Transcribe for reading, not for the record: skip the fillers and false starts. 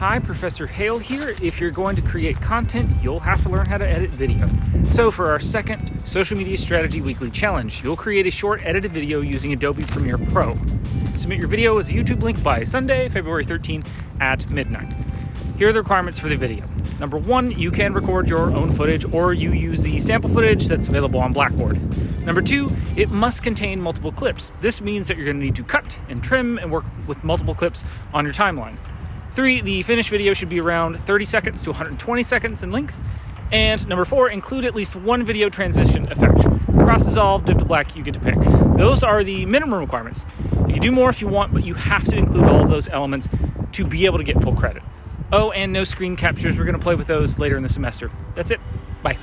Hi, Professor Hale here. If you're going to create content, you'll have to learn how to edit video. So for our second Social Media Strategy Weekly Challenge, you'll create a short edited video using Adobe Premiere Pro. Submit your video as a YouTube link by Sunday, February 13th at midnight. Here are the requirements for the video. Number 1, you can record your own footage or you use the sample footage that's available on Blackboard. Number 2, it must contain multiple clips. This means that you're going to need to cut and trim and work with multiple clips on your timeline. 3, the finished video should be around 30 seconds to 120 seconds in length. And number 4, include at least one video transition effect. Cross dissolve, dip to black, you get to pick. Those are the minimum requirements. You can do more if you want, but you have to include all of those elements to be able to get full credit. Oh, and no screen captures. We're going to play with those later in the semester. That's it. Bye.